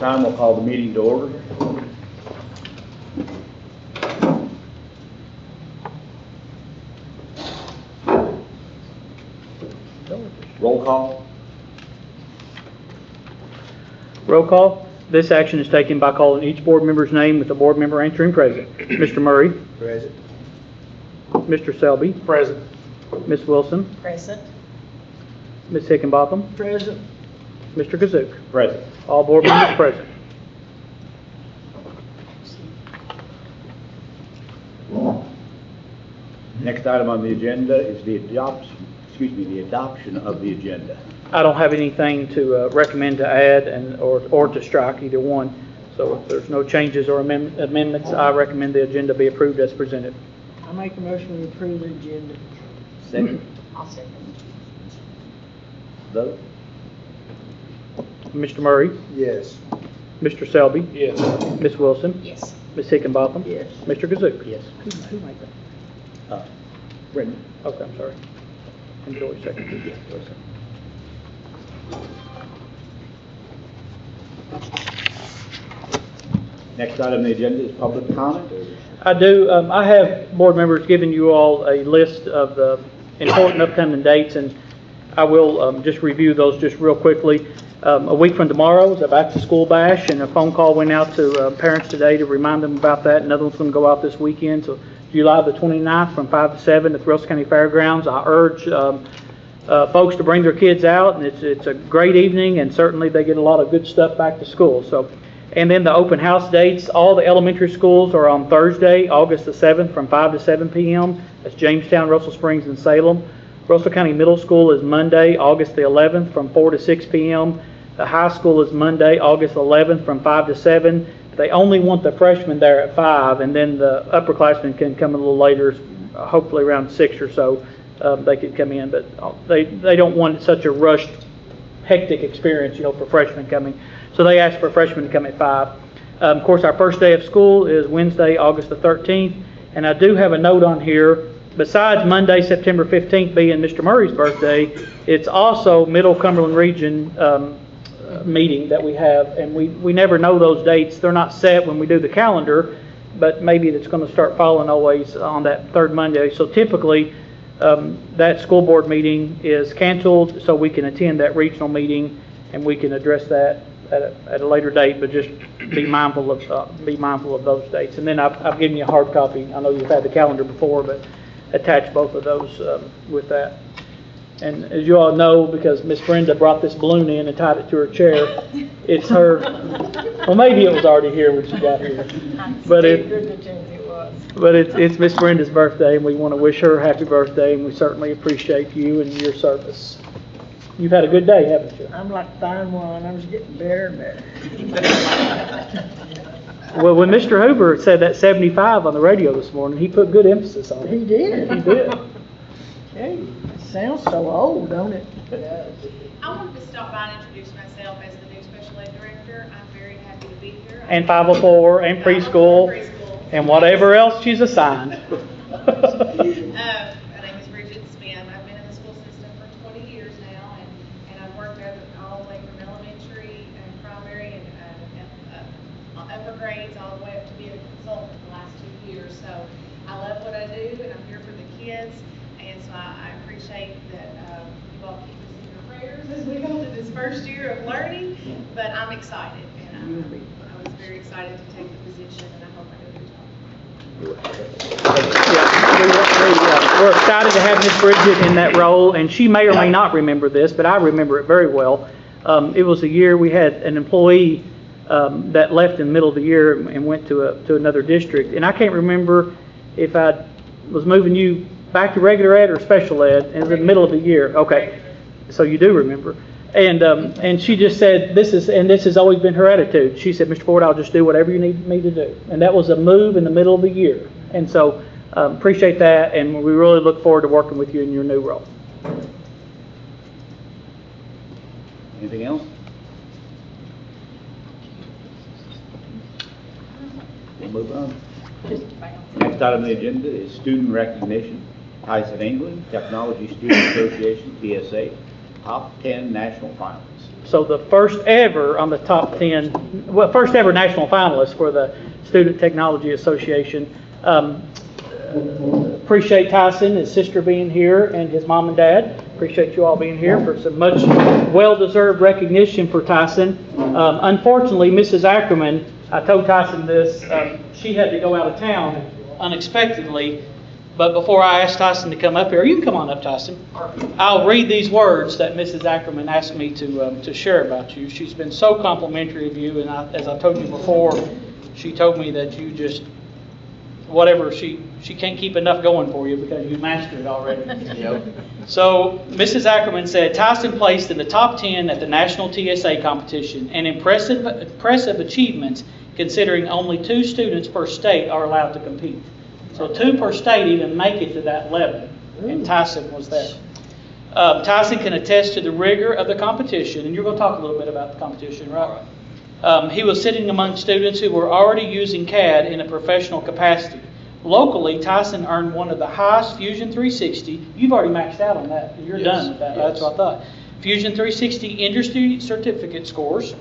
time, we'll call the meeting to order. Roll call. Roll call. This action is taken by calling each board member's name with the board member answering present. Mr. Murray. Present. Mr. Selby. Present. Ms. Wilson. Present. Ms. Hickenbotham. Present. Mr. Kazook. Present. All board members present. Next item on the agenda is the adoption of the agenda. I don't have anything to recommend to add or to strike, either one. So if there's no changes or amendments, I recommend the agenda be approved as presented. I make a motion to approve the agenda. Second. I'll second. Vote. Mr. Murray. Yes. Mr. Selby. Yes. Ms. Wilson. Yes. Ms. Hickenbotham. Yes. Mr. Kazook. Yes. Who made that? Brendan. Okay, I'm sorry. Enjoy second. Yes. Next item on the agenda is public comment. I do. I have board members giving you all a list of the important upcoming dates, and I will just review those just real quickly. A week from tomorrow is a back-to-school bash, and a phone call went out to parents today to remind them about that. Another one's going to go out this weekend, so July the 29th from 5 to 7 at the Russell County Fairgrounds. I urge folks to bring their kids out, and it's a great evening, and certainly they get a lot of good stuff back to school. So. And then the open house dates, all the elementary schools are on Thursday, August the 7th from 5 to 7 p.m. That's Jamestown, Russell Springs, and Salem. Russell County Middle School is Monday, August the 11th from 4 to 6 p.m. The high school is Monday, August 11th from 5 to 7. They only want the freshmen there at 5, and then the upperclassmen can come a little later, hopefully around 6 or so. They could come in, but they don't want such a rushed, hectic experience, for freshmen coming. So they asked for freshmen to come at 5. Of course, our first day of school is Wednesday, August the 13th. And I do have a note on here. Besides Monday, September 15th being Mr. Murray's birthday, it's also Middle Cumberland Region meeting that we have. And we never know those dates. They're not set when we do the calendar, but maybe it's going to start falling always on that third Monday. So typically, that school board meeting is canceled so we can attend that regional meeting and we can address that at a later date, but just be mindful of those dates. And then I've given you a hard copy. I know you've had the calendar before, but attach both of those with that. And as you all know, because Miss Brenda brought this balloon in and tied it to her chair, it's her. Well, maybe it was already here when she got here, but it's Miss Brenda's birthday, and we want to wish her a happy birthday, and we certainly appreciate you and your service. You've had a good day, haven't you? I'm like fine wine. I was getting better and better. Well, when Mr. Hoover said that 75 on the radio this morning, he put good emphasis on it. He did. He did. Hey, it sounds so old, don't it? I wanted to stop by and introduce myself as the new special ed director. I'm very happy to be here. And 504 and preschool and whatever else she's assigned. My name is Bridget Smith. I've been in the school system for 20 years now, and I've worked all the way from elementary and primary and upper grades all the way up to being a consultant the last 2 years. So I love what I do, and I'm here for the kids, and so I appreciate that you all keep us in your prayers as we go through this first year of learning. But I'm excited, and I was very excited to take the position, and I hope I do a good job. We're excited to have Miss Bridget in that role, and she may or may not remember this, but I remember it very well. It was a year we had an employee that left in the middle of the year and went to another district, and I can't remember if I was moving you back to regular ed or special ed in the middle of the year. Okay, so you do remember. And she just said, this has always been her attitude. She said, Mr. Ford, I'll just do whatever you need me to do. And that was a move in the middle of the year. And so appreciate that, and we really look forward to working with you in your new role. Anything else? We'll move on. Next item on the agenda is student recognition. Tyson England, Technology Student Association, TSA. top 10 national finalists. So the first ever on the top 10, well, first ever national finalist for the Student Technology Association. Appreciate Tyson, his sister being here, and his mom and dad. Appreciate you all being here for some much well-deserved recognition for Tyson. Unfortunately, Mrs. Ackerman, I told Tyson this, she had to go out of town unexpectedly. But before I ask Tyson to come up here, you can come on up, Tyson. I'll read these words that Mrs. Ackerman asked me to share about you. She's been so complimentary of you, and as I told you before, she told me that you just, whatever, she can't keep enough going for you because you mastered it already. Yep. So Mrs. Ackerman said, Tyson placed in the top 10 at the National TSA competition, an impressive achievements considering only 2 students per state are allowed to compete. So 2 per state even make it to that level, and Tyson was there. Tyson can attest to the rigor of the competition, and you're going to talk a little bit about the competition, right? He was sitting among students who were already using CAD in a professional capacity. Locally, Tyson earned one of the highest Fusion 360. You've already maxed out on that. You're done with that. Yes. That's what I thought. Fusion 360 industry certificate scores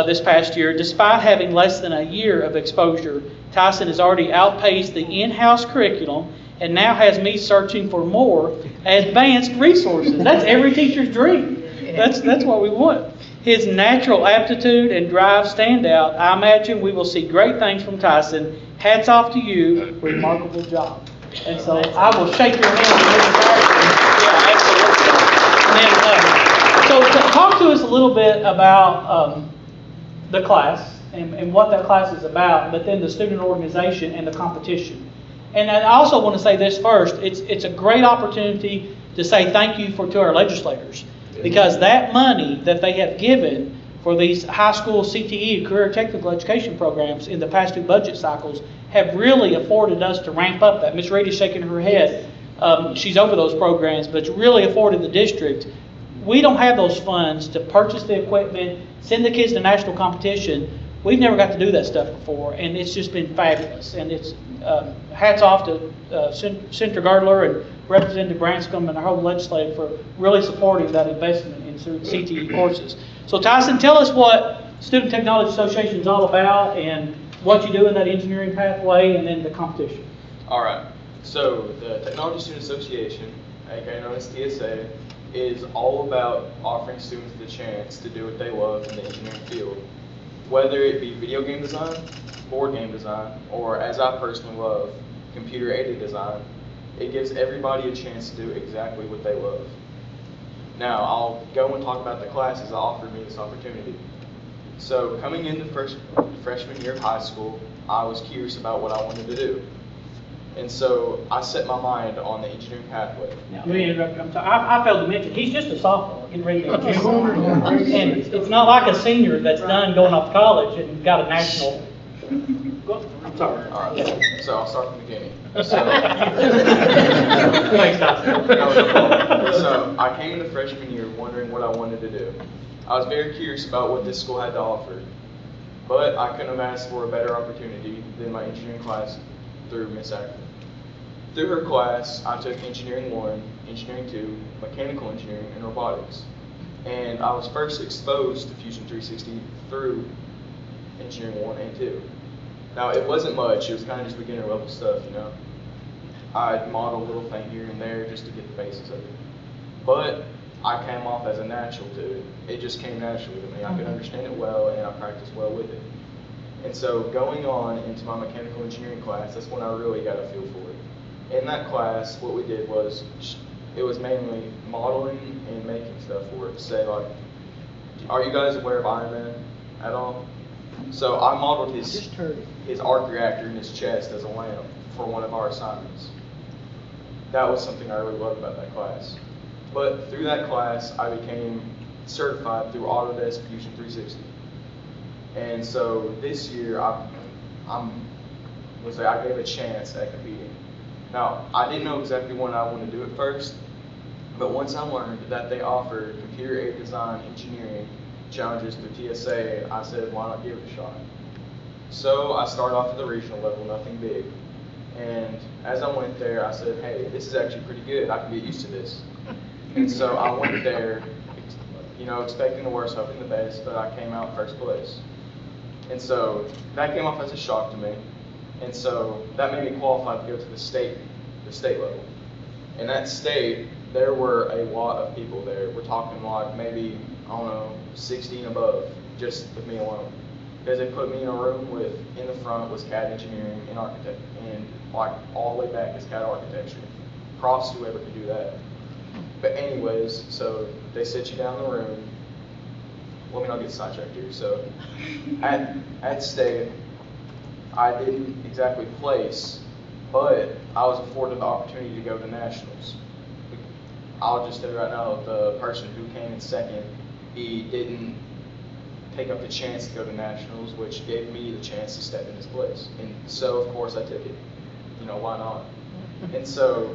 this past year. Despite having less than a year of exposure, Tyson has already outpaced the in-house curriculum and now has me searching for more advanced resources. That's every teacher's dream. That's what we want. His natural aptitude and drive stand out. I imagine we will see great things from Tyson. Hats off to you. Remarkable job. And so I will shake your hand. Yeah, absolutely. And then, so talk to us a little bit about the class and what that class is about, but then the student organization and the competition. And I also want to say this first. It's a great opportunity to say thank you to our legislators. Because that money that they have given for these high school CTE, career technical education programs in the past 2 budget cycles have really afforded us to ramp up that. Ms. Reed is shaking her head. She's over those programs, but it's really afforded the district. We don't have those funds to purchase the equipment, send the kids to national competition. We've never got to do that stuff before, and it's just been fabulous. And it's hats off to Senator Gardler and Representative Branscombe and our whole legislature for really supporting that investment in CTE courses. So Tyson, tell us what Student Technology Association is all about and what you do in that engineering pathway and then the competition. All right. So the Technology Student Association, aka known as TSA, is all about offering students the chance to do what they love in the engineering field. Whether it be video game design, board game design, or as I personally love, computer-aided design, it gives everybody a chance to do exactly what they love. Now, I'll go and talk about the classes that offered me this opportunity. So, coming into freshman year of high school, I was curious about what I wanted to do. And so, I set my mind on the engineering pathway. Now, let me interrupt you. I failed to mention, he's just a sophomore, getting ready to be a junior. And it's not like a senior that's done going off to college and got a national. I'm sorry. All right, so I'll start from the beginning. So, Thanks, Tyson. So I came into freshman year wondering what I wanted to do. I was very curious about what this school had to offer, but I couldn't have asked for a better opportunity than my engineering class through Miss Ackerman. Through her class, I took Engineering 1, Engineering 2, Mechanical Engineering, and Robotics. And I was first exposed to Fusion 360 through Engineering 1 and 2. Now, it wasn't much. It was kind of just beginner level stuff, you know. I'd model a little thing here and there just to get the basics of it. But I came off as a natural to it. It just came naturally to me. I could understand it well, and I practiced well with it. And so going on into my mechanical engineering class, that's when I really got a feel for it. In that class, what we did was, it was mainly modeling and making stuff for it. Say, like, are you guys aware of Iron Man at all? So I modeled his arc reactor in his chest as a lamp for one of our assignments. That was something I really loved about that class. But through that class, I became certified through Autodesk Fusion 360. And so this year, I gave a chance at competing. Now, I didn't know exactly when I wanted to do it first, but once I learned that they offered computer-aided design engineering challenges through TSA, I said, why not give it a shot? So I started off at the regional level, nothing big. And as I went there, I said, hey, this is actually pretty good. I can get used to this. And so I went there, you know, expecting the worst, hoping the best, but I came out first place. And so that came off as a shock to me. And so that made me qualified to go to the state level. In that state, there were a lot of people there. We're talking like maybe, I don't know, 60 and above, just with me alone. Because they put me in a room with, in the front was CAD engineering and architect, and like all the way back is CAD architecture. Props to whoever could do that. But anyways, so they sit you down in the room. Let me not get sidetracked here. So at state, I didn't exactly place, but I was afforded the opportunity to go to nationals. I'll just tell you right now, the person who came in second, he didn't take up the chance to go to nationals, which gave me the chance to step in his place. And so, of course, I took it. You know, why not? And so,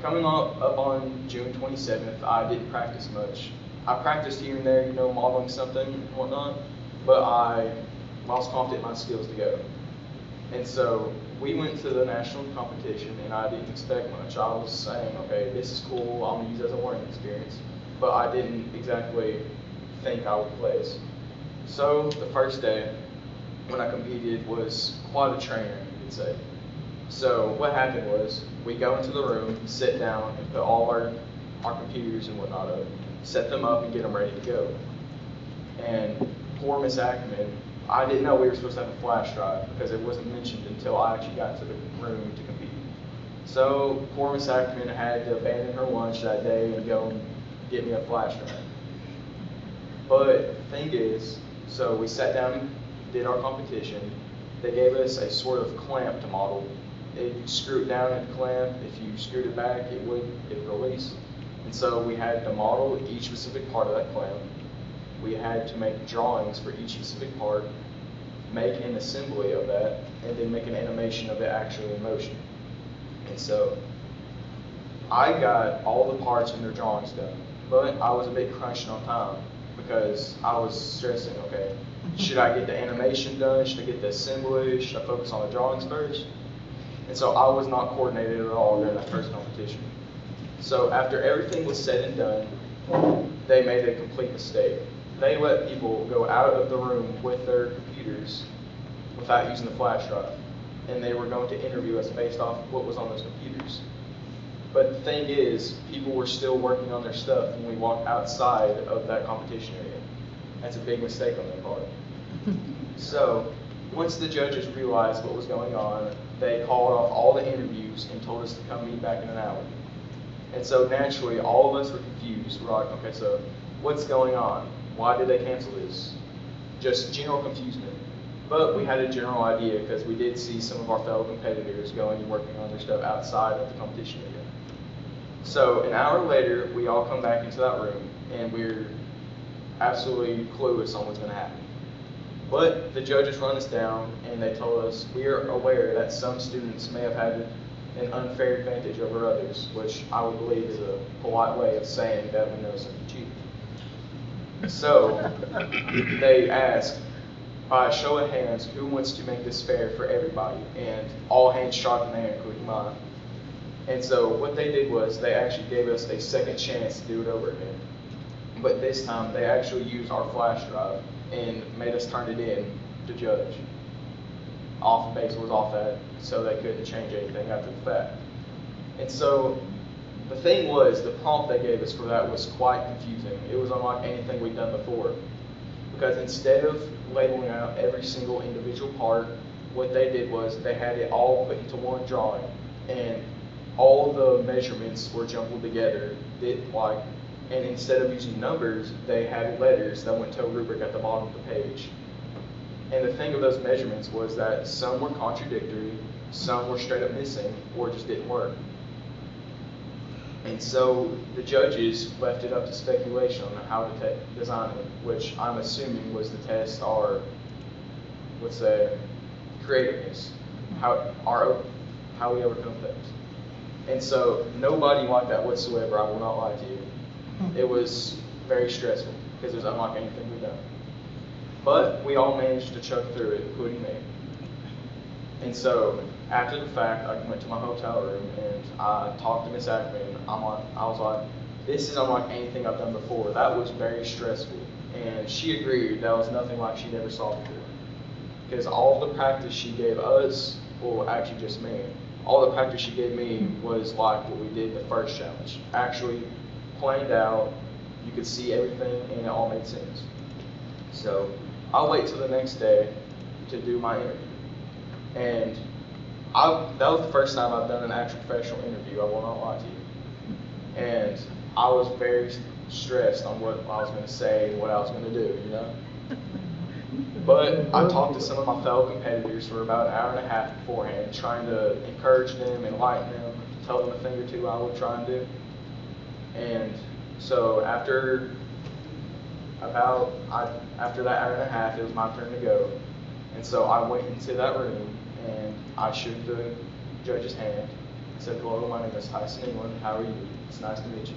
coming up on June 27th, I didn't practice much. I practiced here and there, you know, modeling something and whatnot, but I was confident in my skills to go. And so we went to the national competition, and I didn't expect much. I was saying, okay, this is cool, I'm gonna use it as a learning experience, but I didn't exactly think I would place. So the first day when I competed was quite a trainer, you could say. So what happened was we go into the room, sit down, and put all our computers and whatnot up, set them up and get them ready to go. And poor Miss Ackerman, I didn't know we were supposed to have a flash drive because it wasn't mentioned until I actually got to the room to compete. So poor Miss Ackerman had to abandon her lunch that day and go and get me a flash drive. But the thing is, so we sat down, did our competition. They gave us a sort of clamp to model. If you screw it down at the clamp, if you screwed it back, it would release. And so we had to model each specific part of that clamp. We had to make drawings for each specific part, make an assembly of that, and then make an animation of it actually in motion. And so I got all the parts and their drawings done, but I was a bit crunched on time because I was stressing, okay, should I get the animation done? Should I get the assembly? Should I focus on the drawings first? And so I was not coordinated at all during that first competition. So after everything was said and done, they made a complete mistake. They let people go out of the room with their computers without using the flash drive. And they were going to interview us based off what was on those computers. But the thing is, people were still working on their stuff when we walked outside of that competition area. That's a big mistake on their part. So once the judges realized what was going on, they called off all the interviews and told us to come meet back in an hour. And so naturally, all of us were confused. We're like, okay, so what's going on? Why did they cancel this? Just general confusion. But we had a general idea because we did see some of our fellow competitors going and working on their stuff outside of the competition area. So an hour later, we all come back into that room, and we're absolutely clueless on what's going to happen. But the judges run us down, and they told us, we are aware that some students may have had an unfair advantage over others, which I would believe is a polite way of saying that we know something cheated. So they asked, by a show of hands, who wants to make this fair for everybody? And all hands shot in the air, including mine. And so what they did was they actually gave us a second chance to do it over again. But this time they actually used our flash drive and made us turn it in to judge. Off base was off that, so they couldn't change anything after the fact. And so the thing was, the prompt they gave us for that was quite confusing. It was unlike anything we'd done before. Because instead of labeling out every single individual part, what they did was they had it all put into one drawing, and all the measurements were jumbled together. And instead of using numbers, they had letters that went to a rubric at the bottom of the page. And the thing of those measurements was that some were contradictory, some were straight up missing, or just didn't work. And so the judges left it up to speculation on how to design it, which I'm assuming was the test our, let's say, creativeness, how we overcome things. And so nobody liked that whatsoever, I will not lie to you. It was very stressful because it was unlike anything we've done. But we all managed to chug through it, including me. And so after the fact, I went to my hotel room and I talked to Miss Ackerman. I was like, this is unlike anything I've done before. That was very stressful. And she agreed that was nothing like she'd ever saw before. Because all the practice she gave us, well, actually just me, all the practice she gave me was like what we did the first challenge. Actually planned out, you could see everything, and it all made sense. So I'll wait till the next day to do my interview. And that was the first time I've done an actual professional interview, I will not lie to you. And I was very stressed on what I was going to say and what I was going to do, you know? But I talked to some of my fellow competitors for about an hour and a half beforehand, trying to encourage them, enlighten them, tell them a thing or two I would try and do. And so after that hour and a half, it was my turn to go. And so I went into that room and I shook the judge's hand, said, "Hello, my name is Tyson England. How are you? It's nice to meet you."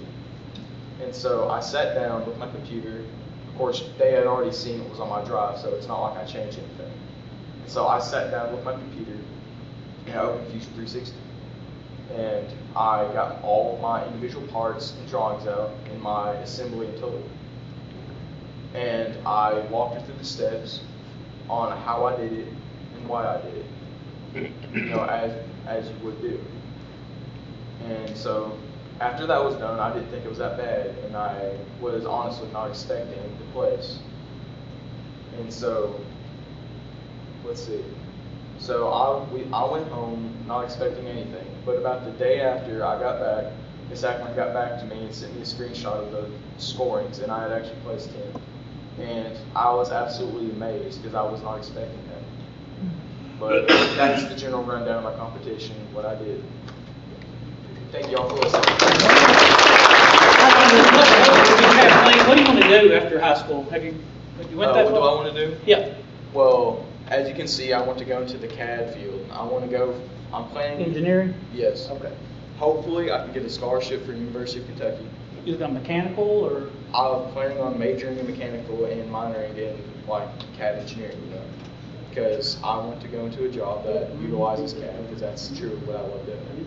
And so I sat down with my computer. Of course, they had already seen what was on my drive, so it's not like I changed anything. And so I sat down with my computer and I opened Fusion 360. And I got all my individual parts and drawings out in my assembly and total. And I walked her through the steps on how I did it and why I did it, you know, as you would do. And so after that was done, I didn't think it was that bad, and I was honestly not expecting the place. And so, let's see. So I went home not expecting anything, but about the day after I got back, Miss Ackman got back to me and sent me a screenshot of the scorings, and I had actually placed 10. And I was absolutely amazed because I was not expecting that. But that's the general rundown of my competition, what I did. Thank you all for listening. What do you want to do after high school? Have you went that What do I far? want to do? Yeah, Well, as you can see, I want to go into the CAD field. I'm planning. engineering? Yes. Okay. Hopefully, I can get a scholarship for University of Kentucky. You got mechanical or? I'm planning on majoring in mechanical and minoring in like CAD engineering, you know, because I want to go into a job that utilizes CAD because that's truly what I love doing.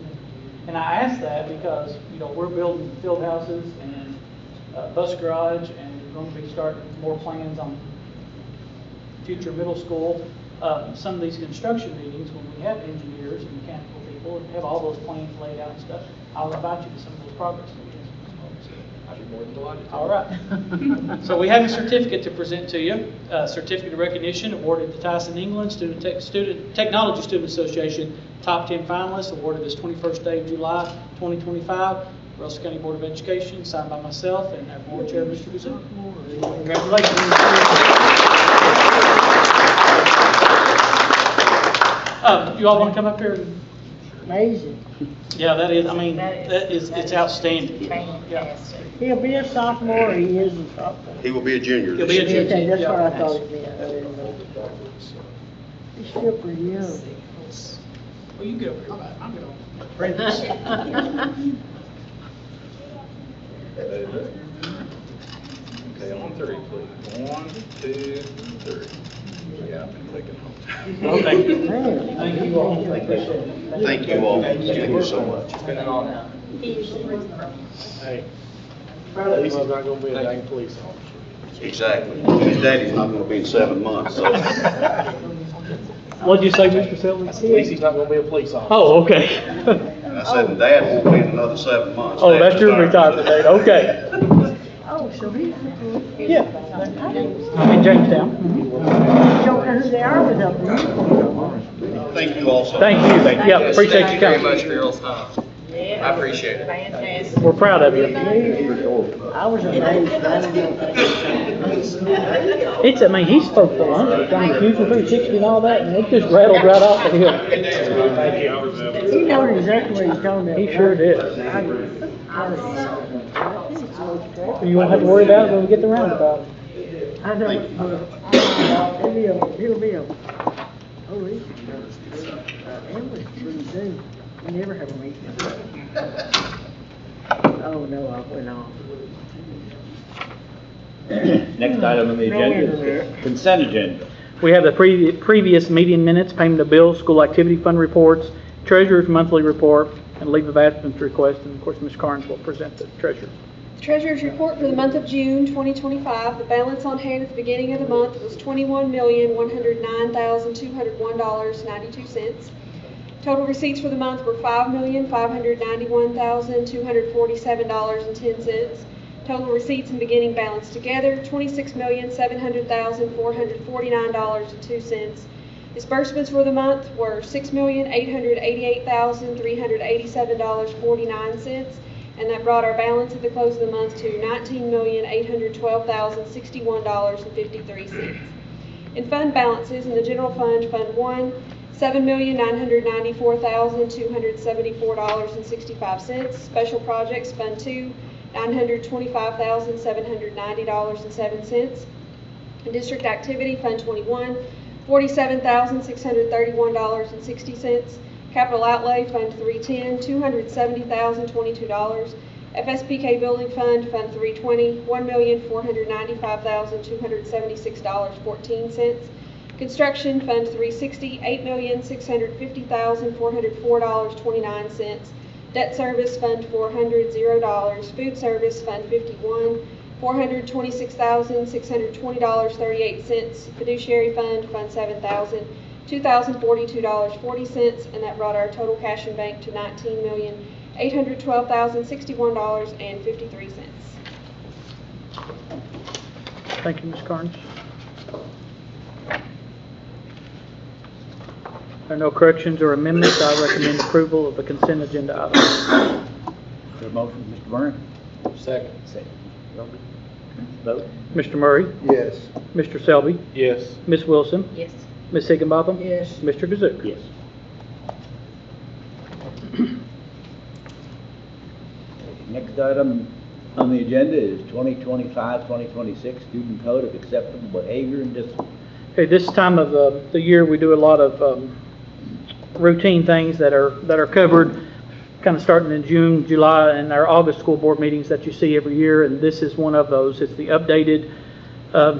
And I ask that because, you know, we're building field houses and bus garage, and we're going to be starting more plans on future middle school. Some of these construction meetings, when we have engineers and mechanical people and have all those plans laid out and stuff, I'll invite you to some of those progress meetings. I'd be more than delighted to. All right. So we have a certificate to present to you. Certificate of recognition awarded to Tyson England, Technology Student Association, top 10 finalists, awarded this 21st day of July 2025. Russell County Board of Education, signed by myself and our board chair, Mr. Guzzo. Congratulations. You all want to come up here? Amazing. Yeah, that is, I mean, it's outstanding. Fantastic. He'll be a sophomore, or he is a sophomore. He will be a junior. He'll be a junior. Okay, that's what I Yeah. thought it meant. I didn't know. He's still pretty young. Well, you get over here, bud. I'm gonna bring this. Okay, on three, please. 1, 2, 3. Yeah, I've been clicking home. Well, thank you. Man. Thank you all. Thank you all. Thank you so much. It's been an honor. Hey, at least he's not gonna be a dang police officer. Exactly. His daddy's not gonna be in 7 months, so. What'd you say, Mr. Selby? At least he's not gonna be a police officer. Oh, okay. And I said, and Dad won't be in another 7 months. Oh, Dad that's your retired. retirement date, okay. Oh, so he's, Yeah. In Jamestown. don't know who they are without them. Thank you all so much. Thank you. Yeah, Yes, appreciate thank you you very coming. much for your time. Yeah. I appreciate it. Fantastic. We're proud of you. I was amazed. I didn't know. It's, I mean, he spoke the lunch, John Fusion 360 and all that, and it just rattled right off of him. He knows exactly what he's talking about. He sure did. You won't have to worry about it when we get the roundabout. I know. He'll be a, oh, he's, Emily's pretty soon. We never have a meeting. Oh, no, I went on. Next item on the agenda is the consent agenda. We have the previous meeting minutes, payment of bills, school activity fund reports, treasurer's monthly report, and leave of absence request, and of course, Ms. Carnes will present the treasurer. Treasurer's report for the month of June 2025. The balance on hand at the beginning of the month was $21,109,201.92. Total receipts for the month were $5,591,247.10. Total receipts and beginning balance together, $26,700,449.02. Disbursements for the month were $6,888,387.49, and that brought our balance at the close of the month to $19,812,061.53. In fund balances, in the general fund, Fund 1, $7,994,274.65. Special projects, Fund 2, $925,790.07. District activity, Fund 21, $47,631.60. Capital outlay, Fund 310, $270,022. FSPK building fund, Fund 320, $1,495,276.14. Construction, Fund 360, $8,650,404.29. Debt service, Fund 400, $0. Food service, Fund 51, $426,620.38. Fiduciary fund, Fund 7,000, $2,042.40, and that brought our total cash in bank to $19,812,061.53. Thank you, Ms. Carnes. There are no corrections or amendments. I recommend approval of the consent agenda items. Is there a motion, Mr. Byrne? Second. Second. Selby. Vote. Mr. Murray, Yes. Mr. Selby, Yes. Ms. Wilson, Yes. Ms. Higginbotham, Yes. Mr. Kazook. Yes. Next item on the agenda is 2025-2026 Student Code of Acceptable Behavior and Discipline. Okay, this time of the year, we do a lot of routine things that are covered, kind of starting in June, July, and our August school board meetings that you see every year, and this is one of those. It's the updated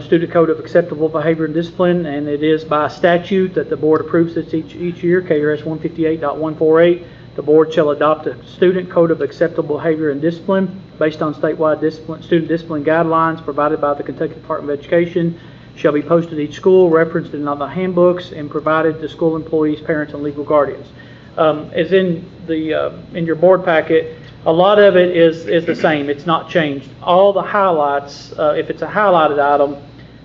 Student Code of Acceptable Behavior and Discipline, and it is by statute that the board approves this each year, KRS 158.148. The board shall adopt a student code of acceptable behavior and discipline based on statewide student discipline guidelines provided by the Kentucky Department of Education, shall be posted at each school, referenced in all the handbooks, and provided to school employees, parents, and legal guardians. As in your board packet, a lot of it is the same. It's not changed. All the highlights, if it's a highlighted item,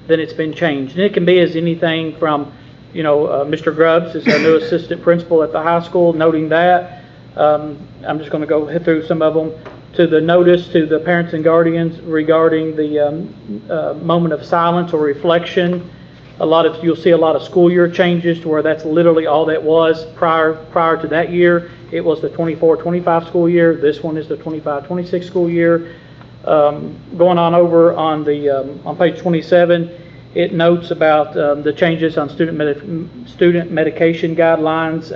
then it's been changed. And it can be as anything from, Mr. Grubbs is our new assistant principal at the high school, noting that. I'm just going to go through some of them. To the notice to the parents and guardians regarding the moment of silence or reflection. You'll see a lot of school year changes to where that's literally all that was prior to that year. It was the 24-25 school year. This one is the 25-26 school year. Going on over on page 27, it notes about the changes on student medication guidelines,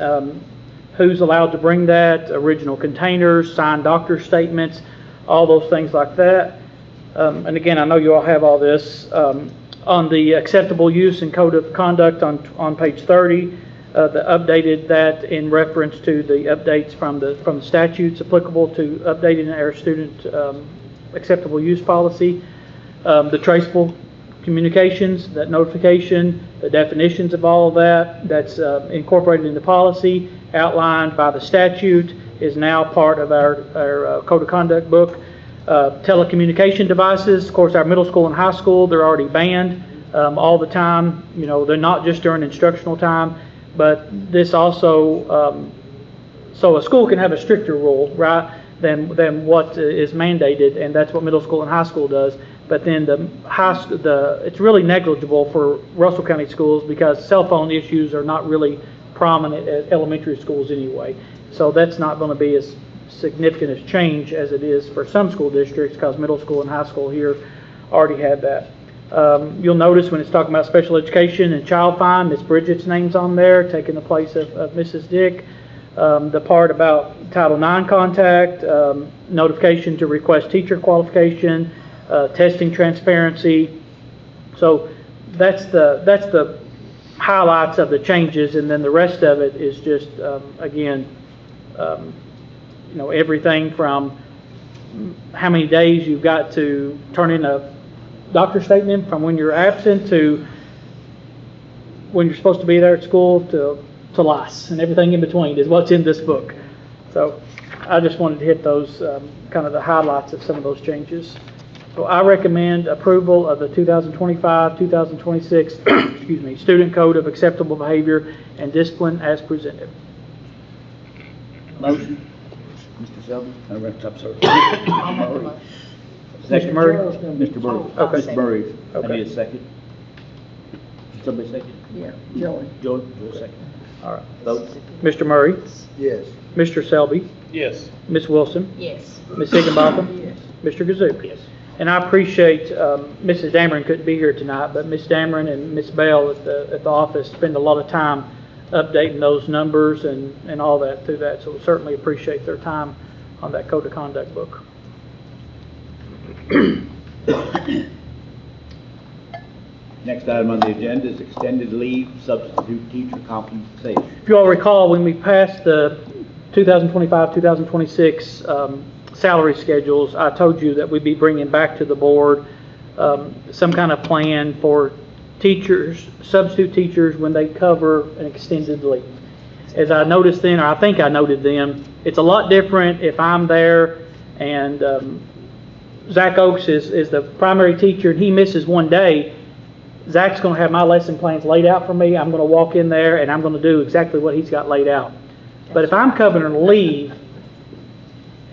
who's allowed to bring that, original containers, signed doctor statements, all those things like that. And again, I know you all have all this. On the acceptable use and code of conduct on page 30, the updated that in reference to the updates from the statutes applicable to updating our student acceptable use policy. The traceable communications, that notification, the definitions of all of that's incorporated in the policy, outlined by the statute, is now part of our code of conduct book. Telecommunication devices, of course, our middle school and high school, they're already banned all the time. They're not just during instructional time, but this also, so a school can have a stricter rule, right, than what is mandated, and that's what middle school and high school does. But then it's really negligible for Russell County schools because cell phone issues are not really prominent at elementary schools anyway. So that's not going to be as significant as change as it is for some school districts because middle school and high school here already had that. You'll notice when it's talking about special education and child find, Miss Bridget's name's on there, taking the place of Mrs. Dick. The part about Title IX contact, notification to request teacher qualification, testing transparency. So that's the highlights of the changes, and then the rest of it is just again, everything from how many days you've got to turn in a doctor's statement from when you're absent to when you're supposed to be there at school to lice, and everything in between is what's in this book. So I just wanted to hit those, kind of the highlights of some of those changes. So I recommend approval of the 2025-2026 excuse me, Student Code of Acceptable Behavior and Discipline as presented. Motion. Mr. Selby? I'm sorry. Mr. Murray? Mr. Murray. Okay. Mr. Murray. I Okay. need a second. Somebody second? Yeah, Joey. Joe second. All right. Vote. Mr. Murray? Yes. Mr. Selby? Yes. Ms. Wilson? Yes. Ms. Higginbotham? Yes. Mr. Kazook? Yes. And I appreciate, Mrs. Dameron couldn't be here tonight, but Ms. Dameron and Ms. Bell at the office spend a lot of time updating those numbers and all that through that. So we certainly appreciate their time on that Code of Conduct book. Next item on the agenda is extended leave substitute teacher compensation. If you all recall, when we passed the 2025-2026 salary schedules, I told you that we'd be bringing back to the board some kind of plan for teachers, substitute teachers, when they cover an extended leave. As I noticed then, or I think I noted then, it's a lot different if I'm there and Zach Oakes is the primary teacher and he misses one day. Zach's going to have my lesson plans laid out for me. I'm going to walk in there and I'm going to do exactly what he's got laid out. But if I'm covering a leave,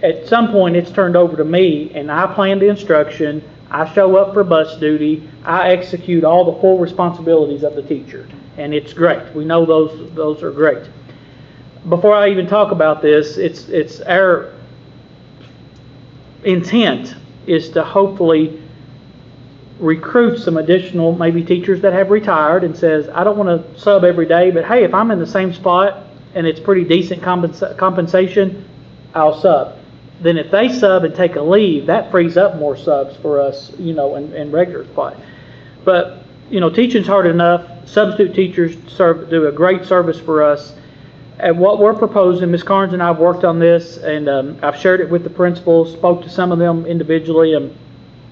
at some point it's turned over to me and I plan the instruction, I show up for bus duty, I execute all the full responsibilities of the teacher. And it's great. We know those are great. Before I even talk about this, it's our intent is to hopefully recruit some additional maybe teachers that have retired and says, I don't want to sub every day, but hey, if I'm in the same spot and it's pretty decent compensation, I'll sub. Then if they sub and take a leave, that frees up more subs for us, in regular spot. But, teaching's hard enough. Substitute teachers do a great service for us. And what we're proposing, Ms. Carnes and I have worked on this, and I've shared it with the principals, spoke to some of them individually, and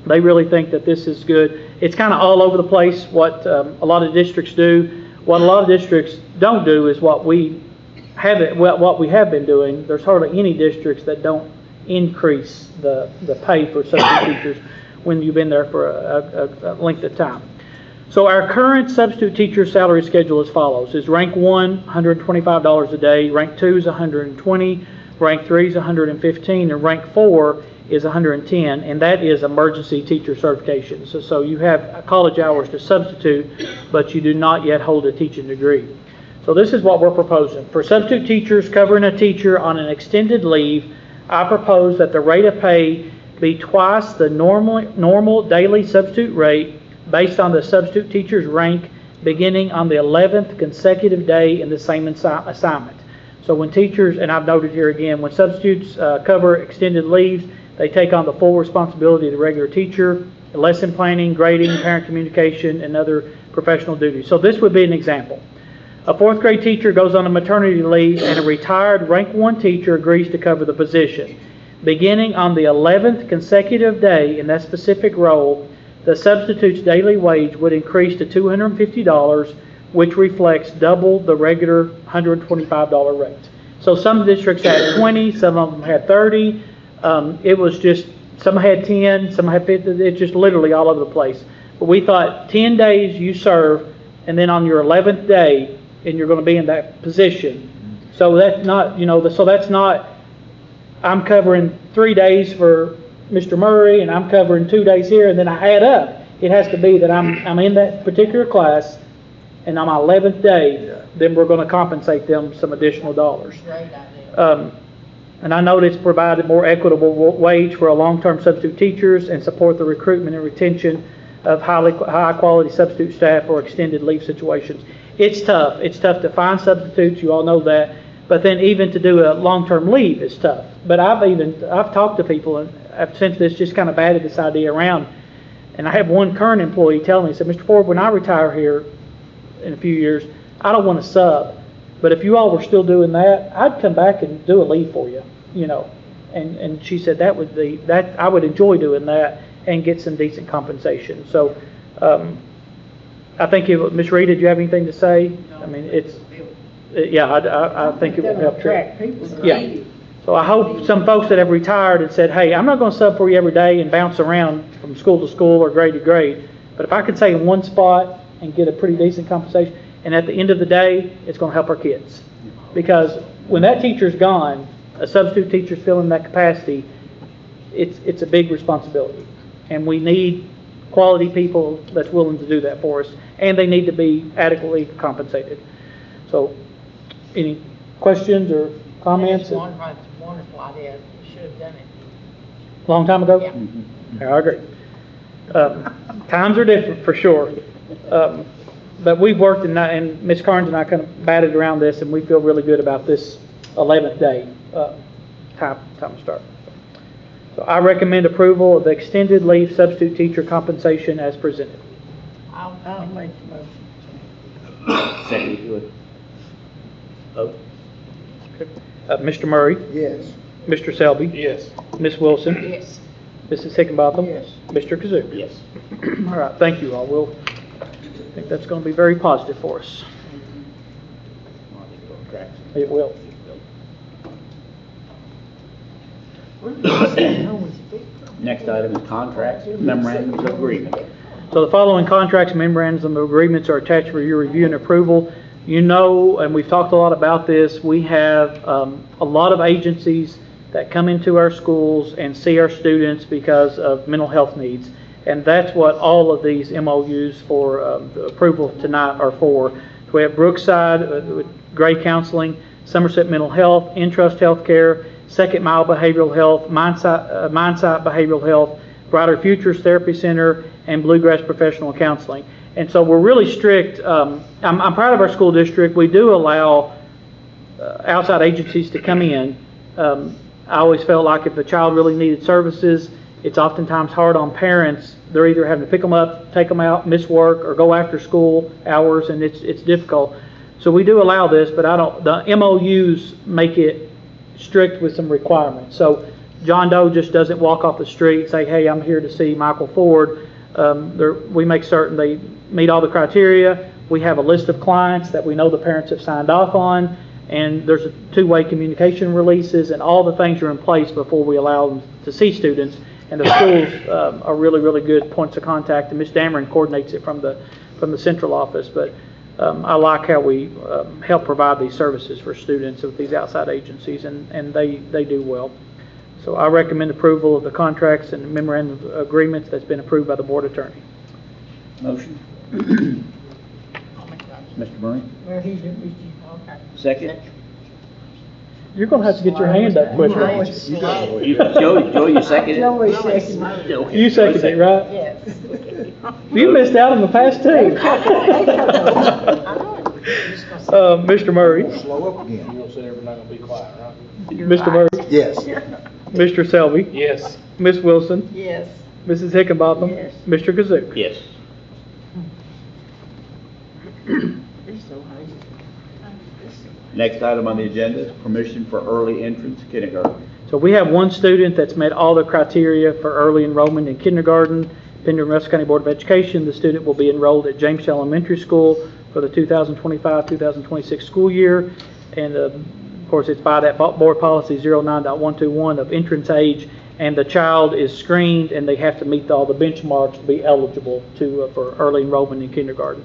they really think that this is good. It's kind of all over the place what a lot of districts do. What a lot of districts don't do is what we have been doing. There's hardly any districts that don't increase the pay for substitute teachers when you've been there for a length of time. So our current substitute teacher salary schedule as follows: is rank 1, $125 a day, rank 2 is $120, rank 3 is $115, and rank 4 is $110, and that is emergency teacher certification. So you have college hours to substitute, but you do not yet hold a teaching degree. So this is what we're proposing. For substitute teachers covering a teacher on an extended leave, I propose that the rate of pay be twice the normal daily substitute rate based on the substitute teacher's rank beginning on the 11th consecutive day in the same assignment. So when teachers, and I've noted here again, when substitutes cover extended leaves, they take on the full responsibility of the regular teacher, lesson planning, grading, parent communication, and other professional duties. So this would be an example. A 4th grade teacher goes on a maternity leave and a retired rank 1 teacher agrees to cover the position. Beginning on the 11th consecutive day in that specific role, the substitute's daily wage would increase to $250, which reflects double the regular $125 rate. So some districts had 20, some of them had 30. It was just, some had 10, some had 50. It's just literally all over the place. But we thought 10 days you serve, and then on your 11th day, and you're going to be in that position. So that's not, that's not, I'm covering 3 days for Mr. Murray, and I'm covering 2 days here, and then I add up. It has to be that I'm in that particular class, and on my 11th day, then we're going to compensate them some additional dollars. Great idea. And I know it's provided more equitable wage for long-term substitute teachers and support the recruitment and retention of high-quality substitute staff for extended leave situations. It's tough. It's tough to find substitutes. You all know that. But then even to do a long-term leave is tough. But I've talked to people, and since this just kind of batted this idea around, and I have one current employee tell me, he said, Mr. Ford, when I retire here in a few years, I don't want to sub. But if you all were still doing that, I'd come back and do a leave for you, and she said that would be, that, I would enjoy doing that and get some decent compensation. So, I think if, Ms. Reed, did you have anything to say? I mean, it's, yeah, I think it will help. Attract people. Yeah. So I hope some folks that have retired and said, hey, I'm not going to sub for you every day and bounce around from school to school or grade to grade, but if I could stay in one spot and get a pretty decent compensation, and at the end of the day, it's going to help our kids. Because when that teacher's gone, a substitute teacher's filling that capacity, it's a big responsibility. And we need quality people that's willing to do that for us, and they need to be adequately compensated. So, any questions or comments? It's a wonderful idea. You should have done it. Long time ago? Yeah. Yeah, I agree. Times are different, for sure. But we've worked, and Ms. Carnes and I kind of batted around this, and we feel really good about this 11th day time to start. So I recommend approval of the extended leave substitute teacher compensation as presented. I'll make the motion. Second, you would. Vote. Mr. Murray, Yes. Mr. Selby, Yes. Ms. Wilson, Yes. Mrs. Hickenbotham, Yes. Mr. Kazook. Yes. All right, thank you all. I think that's going to be very positive for us. It will. Next item is contracts, memorandums of agreement. So the following contracts and memorandums of agreements are attached for your review and approval. You know, and we've talked a lot about this, we have a lot of agencies that come into our schools and see our students because of mental health needs. And that's what all of these MOUs for the approval tonight are for. So we have Brookside, with Gray Counseling, Somerset Mental Health, Entrust Healthcare, Second Mile Behavioral Health, Mindsight Behavioral Health, Brighter Futures Therapy Center, and Bluegrass Professional Counseling. And so we're really strict. I'm proud of our school district. We do allow outside agencies to come in. I always felt like if a child really needed services, it's oftentimes hard on parents. They're either having to pick them up, take them out, miss work, or go after school hours, and it's difficult. So we do allow this, but the MOUs make it strict with some requirements. So John Doe just doesn't walk off the street and say, hey, I'm here to see Michael Ford. We make certain they meet all the criteria. We have a list of clients that we know the parents have signed off on, and there's a two-way communication releases, and all the things are in place before we allow them to see students. And the schools are really, really good points of contact, and Ms. Dameron coordinates it from the central office. But I like how we help provide these services for students with these outside agencies, and they do well. So I recommend approval of the contracts and memorandum of agreements that's been approved by the board attorney. Motion. Mr. Murray, Well, he's in, Okay. second. You're going to have to get your hand up quicker. Joe, you seconded it? Joey seconded. Okay. You seconded it, right? Yes. You missed out on the past two. Mr. Murray, Slow up again. You don't say we're not gonna be quiet, right? Mr. Murray, Yes. Mr. Selby, Yes. Ms. Wilson, Yes. Mrs. Hickenbotham, Yes. Mr. Kazook. Yes. He's so hungry. Next item on the agenda is permission for early entrance kindergarten. So we have one student that's met all the criteria for early enrollment in kindergarten. Pending Russell County Board of Education, the student will be enrolled at James Elementary School for the 2025-2026 school year. And of course, it's by that board policy 09.121 of entrance age, and the child is screened and they have to meet all the benchmarks to be eligible for early enrollment in kindergarten.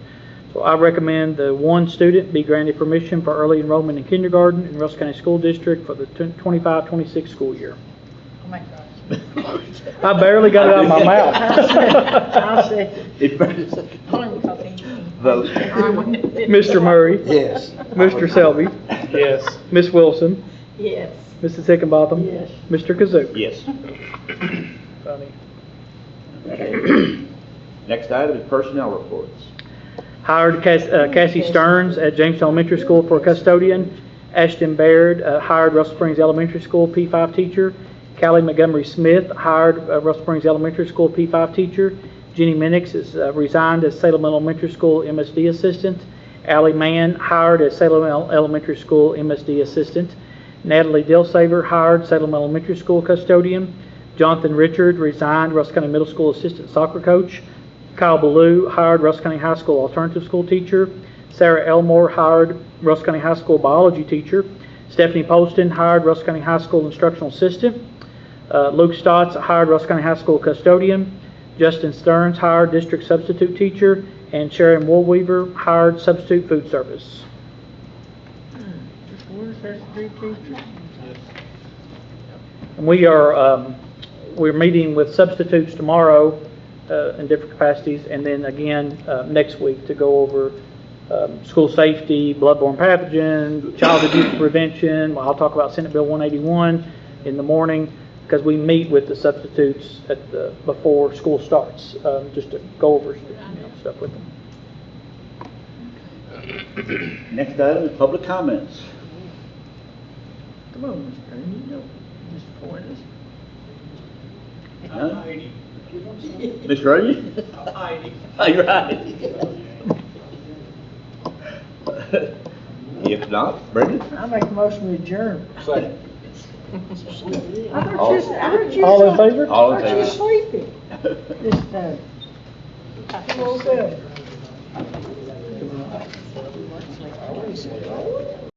So I recommend the one student be granted permission for early enrollment in kindergarten in Russell County School District for the 25-26 school year. Oh my gosh. I barely got it out of my mouth. I'll say, Vote. Mr. Murray, Yes. Mr. Selby, Yes. Ms. Wilson, Yes. Mrs. Hickenbotham, yes. Mr. Kazook. Yes. Funny. Next item is personnel reports. Hired Cassie Stearns at James Elementary School for custodian. Ashton Baird hired Russell Springs Elementary School P5 teacher. Callie Montgomery Smith hired Russell Springs Elementary School P5 teacher. Jenny Minix is resigned as Salem Elementary School MSD assistant. Allie Mann hired as Salem Elementary School MSD assistant. Natalie Dilsaver, hired Salem Elementary School custodian. Jonathan Richard, resigned, Russell County Middle School assistant soccer coach. Kyle Ballou, hired Russell County High School alternative school teacher. Sarah Elmore, hired Russell County High School biology teacher. Stephanie Poston, hired Russell County High School instructional assistant. Luke Stotts, hired Russell County High School custodian. Justin Stearns, hired district substitute teacher. And Sharon Woolweaver, hired substitute food service. Just one substitute teacher. And we're meeting with substitutes tomorrow in different capacities, and then again next week to go over school safety, bloodborne pathogen, child abuse prevention. I'll talk about Senate Bill 181 in the morning, because we meet with the substitutes before school starts, just to go over stuff with them. Next item is public comments. Come on, Mr. Ernie, you know, disappoint us. Huh? Mr. Ernie? Heidi. Oh, you're right. If not, Brendan? I make a motion to adjourn. Second. I thought you All in favor? All in I thought you were favor. sleeping this time. Come on, Bill.